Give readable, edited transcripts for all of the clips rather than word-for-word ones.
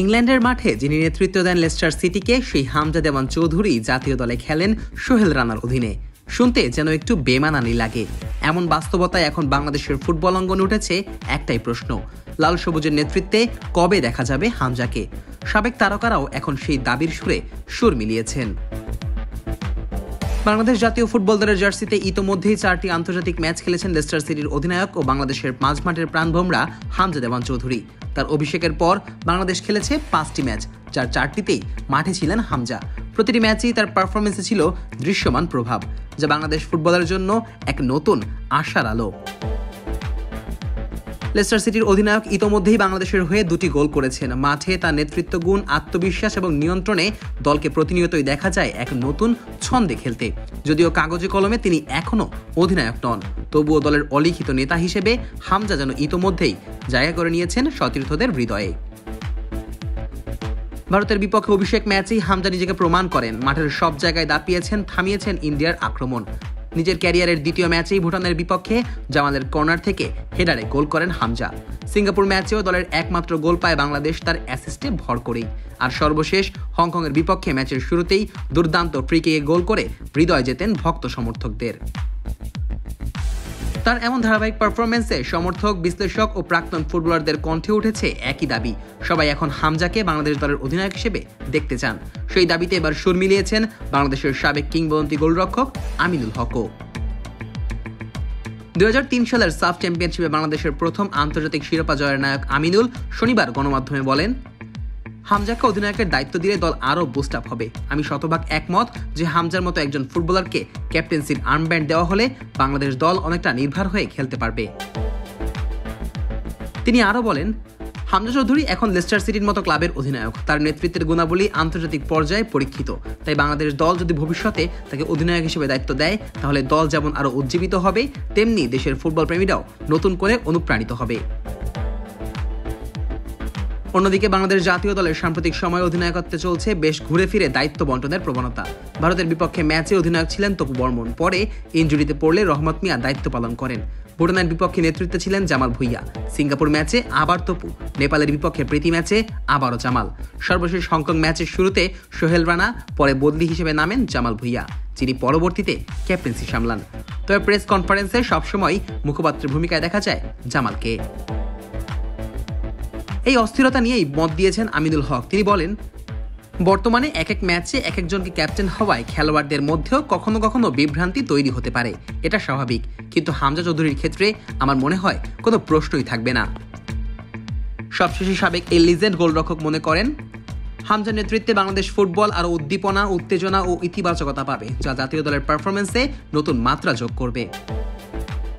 ইংল্যান্ডের মাঠে যিনি নেতৃত্ব দেন লেস্টার সিটিকে, সেই হামজা দেওয়ান চৌধুরী জাতীয় দলে খেলেন সোহেল রানার অধীনে। শুনতে যেন একটু বেমানানি লাগে। এমন বাস্তবতায় এখন বাংলাদেশের ফুটবল অঙ্গনে উঠেছে একটাই প্রশ্ন, লাল সবুজের নেতৃত্বে কবে দেখা যাবে হামজাকে? সাবেক তারকারাও এখন সেই দাবির সুরে সুর মিলিয়েছেন। বাংলাদেশ জাতীয় ফুটবল দলের জার্সিতে ইতোমধ্যেই 4টি আন্তর্জাতিক ম্যাচ খেলেছেন লেস্টার সিটির অধিনায়ক ও বাংলাদেশের মাঝমাঠের প্রাণভোমরা হামজা দেওয়ান চৌধুরী। তার অভিষেকের পর বাংলাদেশ খেলেছে 5টি ম্যাচ, যার 4টিতেই মাঠে ছিলেন হামজা। প্রতিটি ম্যাচেই তার পারফরমেন্সে ছিল দৃশ্যমান প্রভাব, যা বাংলাদেশ ফুটবলের জন্য এক নতুন আশার আলো। লেস্টার সিটির অধিনায়ক ইতোমধ্যেই বাংলাদেশের হয়ে 2টি গোল করেছেন। মাঠে তার নেতৃত্ব গুণ, আত্মবিশ্বাস এবং নিয়ন্ত্রণে দলকে প্রতিনিয়তই দেখা যায় এক নতুন ছন্দে খেলতে। যদিও কাগজে কলমে তিনি এখনও অধিনায়ক নন, তবুও দলের অলিখিত নেতা হিসেবে হামজা যেন ইতোমধ্যেই জায়গা করে নিয়েছেন সতীর্থদের হৃদয়ে। ভারতের বিপক্ষে অভিষেক ম্যাচেই হামজা নিজেকে প্রমাণ করেন। মাঠের সব জায়গায় দাপিয়েছেন, থামিয়েছেন ইন্ডিয়ার আক্রমণ। নিজের ক্যারিয়ারের দ্বিতীয় ম্যাচেই ভুটানের বিপক্ষে জামালের কর্নার থেকে হেডারে গোল করেন হামজা। সিঙ্গাপুর ম্যাচেও দলের একমাত্র গোল পায় বাংলাদেশ তার অ্যাসিস্টে ভর করেই। আর সর্বশেষ হংকংয়ের বিপক্ষে ম্যাচের শুরুতেই দুর্দান্ত ফ্রি কিকে গোল করে হৃদয় জেতেন ভক্ত সমর্থকদের। তার এমন ধারাবাহিক পারফরমেন্সে সমর্থক, বিশ্লেষক ও প্রাক্তন ফুটবলারদের কণ্ঠে উঠেছে একই দাবি। সবাই এখন হামজাকে বাংলাদেশ দলের অধিনায়ক হিসেবে দেখতে চান। সেই দাবিতে এবার সুর মিলিয়েছেন বাংলাদেশের সাবেক কিংবদন্তি গোলরক্ষক আমিনুল হকও। 2003 সালের সাফ চ্যাম্পিয়নশিপে বাংলাদেশের প্রথম আন্তর্জাতিক শিরোপা জয়ের নায়ক আমিনুল শনিবার গণমাধ্যমে বলেন, হামজাকে অধিনায়কের দায়িত্ব দিলে দল আরও বুস্ট আপ হবে। আমি শতভাগ একমত যে হামজার মতো একজন ফুটবলারকে ক্যাপ্টেন্সির আর্মব্যান্ড দেওয়া হলে বাংলাদেশ দল অনেকটা নির্ভর হয়ে খেলতে পারবে। তিনি আরও বলেন, হামজা চৌধুরী এখন লেস্টার সিটির মতো ক্লাবের অধিনায়ক। তার নেতৃত্বের গুণাবলী আন্তর্জাতিক পর্যায়ে পরীক্ষিত। তাই বাংলাদেশ দল যদি ভবিষ্যতে তাকে অধিনায়ক হিসেবে দায়িত্ব দেয়, তাহলে দল যেমন আরও উজ্জীবিত হবে, তেমনি দেশের ফুটবল প্রেমীরাও নতুন করে অনুপ্রাণিত হবে। অন্যদিকে বাংলাদেশ জাতীয় দলের সাম্প্রতিক সময় অধিনায়কত্বে চলছে বেশ ঘুরে ফিরে দায়িত্ব বন্টনের প্রবণতা। ভারতের বিপক্ষে ম্যাচে অধিনায়ক ছিলেন তপু বর্মন, পরে ইনজুরিতে পড়লে রহমত মিয়া দায়িত্ব পালন করেন। ভুটানের বিপক্ষে নেতৃত্বে ছিলেন জামাল ভুঁইয়া। সিঙ্গাপুর ম্যাচে আবার তপু, নেপালের বিপক্ষে প্রীতি ম্যাচে আবারও জামাল। সর্বশেষ হংকং ম্যাচের শুরুতে সোহেল রানা, পরে বদলি হিসেবে নামেন জামাল ভুঁইয়া, যিনি পরবর্তীতে ক্যাপ্টেন্সি সামলান। তবে প্রেস কনফারেন্সে সবসময় মুখপাত্রের ভূমিকায় দেখা যায় জামালকে। এই অস্থিরতা নিয়েই মত দিয়েছেন আমিনুল হক। তিনি বলেন, বর্তমানে এক এক ম্যাচে এক একজনকে ক্যাপ্টেন হওয়ায় খেলোয়াড়দের মধ্যেও কখনো কখনো বিভ্রান্তি তৈরি হতে পারে, এটা স্বাভাবিক। কিন্তু হামজা চৌধুরীর ক্ষেত্রে আমার মনে হয় কোনো প্রশ্নই থাকবে না। সবশেষে সাবেক এই লিজেন্ড গোলরক্ষক মনে করেন, হামজার নেতৃত্বে বাংলাদেশ ফুটবল আরও উদ্দীপনা, উত্তেজনা ও ইতিবাচকতা পাবে, যা জাতীয় দলের পারফরমেন্সে নতুন মাত্রা যোগ করবে।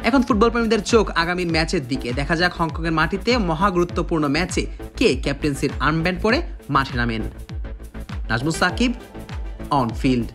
এখন ফুটবল প্রেমীদের চোখ আগামী ম্যাচের দিকে। দেখা যাক হংকংয়ের মাটিতে মহা গুরুত্বপূর্ণ ম্যাচে কে ক্যাপ্টেন্সির আর্মব্যান্ড পরে মাঠে নামেন। Nazmus Sakib, on field.